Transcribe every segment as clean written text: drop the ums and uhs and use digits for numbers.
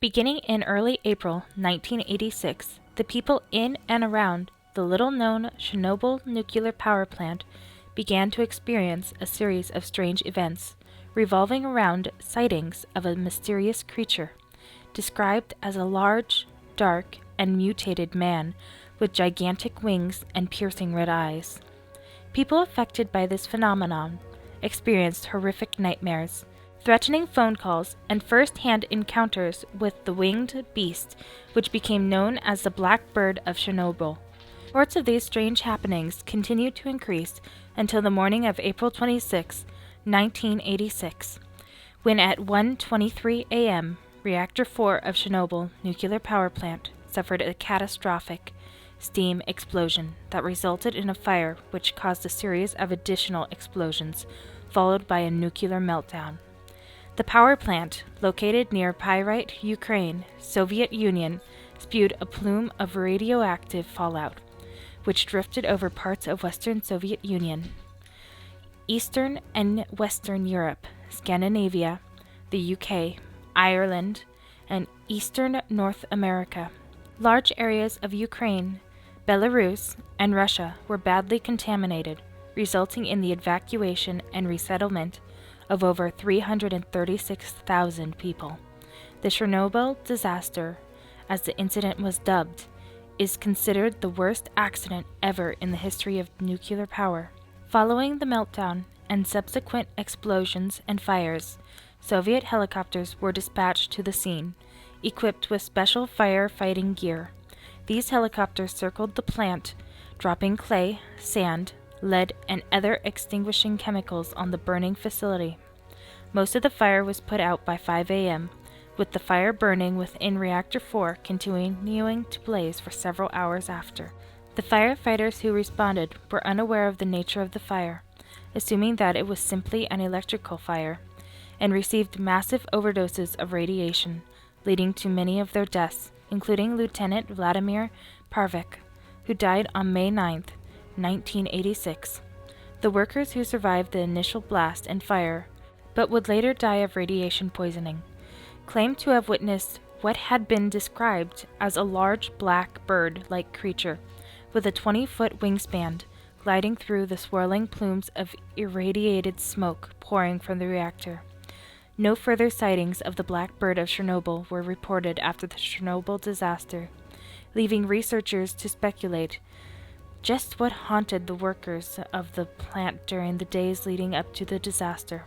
Beginning in early April 1986, the people in and around the little-known Chernobyl nuclear power plant began to experience a series of strange events revolving around sightings of a mysterious creature, described as a large, dark, and mutated man with gigantic wings and piercing red eyes. People affected by this phenomenon experienced horrific nightmares, threatening phone calls, and first-hand encounters with the winged beast, which became known as the blackbird of Chernobyl. Reports of these strange happenings continued to increase until the morning of April 26, 1986, when at 1:23 a.m., Reactor 4 of Chernobyl nuclear power plant suffered a catastrophic steam explosion that resulted in a fire which caused a series of additional explosions, followed by a nuclear meltdown. The power plant, located near Pyrite, Ukraine, Soviet Union, spewed a plume of radioactive fallout, which drifted over parts of Western Soviet Union, Eastern and Western Europe, Scandinavia, the UK, Ireland, and Eastern North America. Large areas of Ukraine, Belarus, and Russia were badly contaminated, resulting in the evacuation and resettlement of over 336,000 people. The Chernobyl disaster, as the incident was dubbed, is considered the worst accident ever in the history of nuclear power. Following the meltdown and subsequent explosions and fires, Soviet helicopters were dispatched to the scene, equipped with special firefighting gear. These helicopters circled the plant, dropping clay, sand, lead, and other extinguishing chemicals on the burning facility. Most of the fire was put out by 5 a.m., with the fire burning within Reactor 4 continuing to blaze for several hours after. The firefighters who responded were unaware of the nature of the fire, assuming that it was simply an electrical fire, and received massive overdoses of radiation, leading to many of their deaths, including Lieutenant Vladimir Parvik, who died on May 9, 1986. The workers who survived the initial blast and fire, but would later die of radiation poisoning, claimed to have witnessed what had been described as a large black bird-like creature with a 20-foot wingspan gliding through the swirling plumes of irradiated smoke pouring from the reactor. No further sightings of the blackbird of Chernobyl were reported after the Chernobyl disaster, leaving researchers to speculate just what haunted the workers of the plant during the days leading up to the disaster.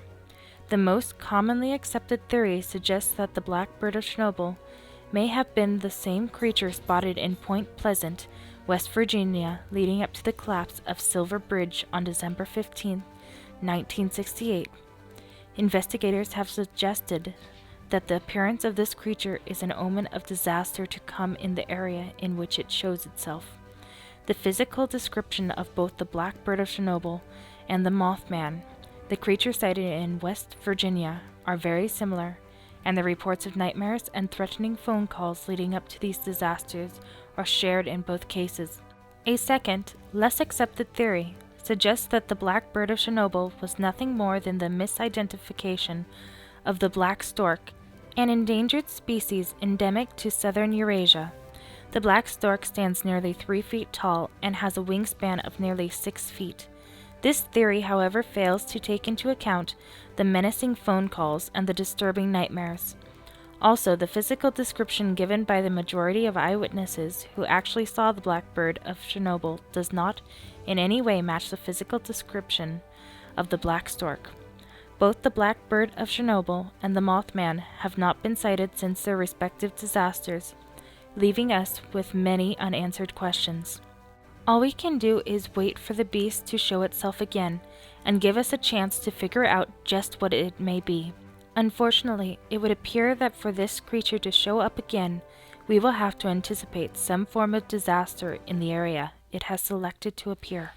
The most commonly accepted theory suggests that the blackbird of Chernobyl may have been the same creature spotted in Point Pleasant, West Virginia, leading up to the collapse of Silver Bridge on December 15, 1968. Investigators have suggested that the appearance of this creature is an omen of disaster to come in the area in which it shows itself. The physical description of both the blackbird of Chernobyl and the Mothman, the creature sighted in West Virginia, are very similar, and the reports of nightmares and threatening phone calls leading up to these disasters are shared in both cases. A second, less accepted theory suggests that the blackbird of Chernobyl was nothing more than the misidentification of the black stork, an endangered species endemic to southern Eurasia. The black stork stands nearly 3 feet tall and has a wingspan of nearly 6 feet. This theory, however, fails to take into account the menacing phone calls and the disturbing nightmares. Also, the physical description given by the majority of eyewitnesses who actually saw the blackbird of Chernobyl does not in any way match the physical description of the black stork. Both the blackbird of Chernobyl and the Mothman have not been sighted since their respective disasters, leaving us with many unanswered questions. All we can do is wait for the beast to show itself again and give us a chance to figure out just what it may be. Unfortunately, it would appear that for this creature to show up again, we will have to anticipate some form of disaster in the area it has selected to appear.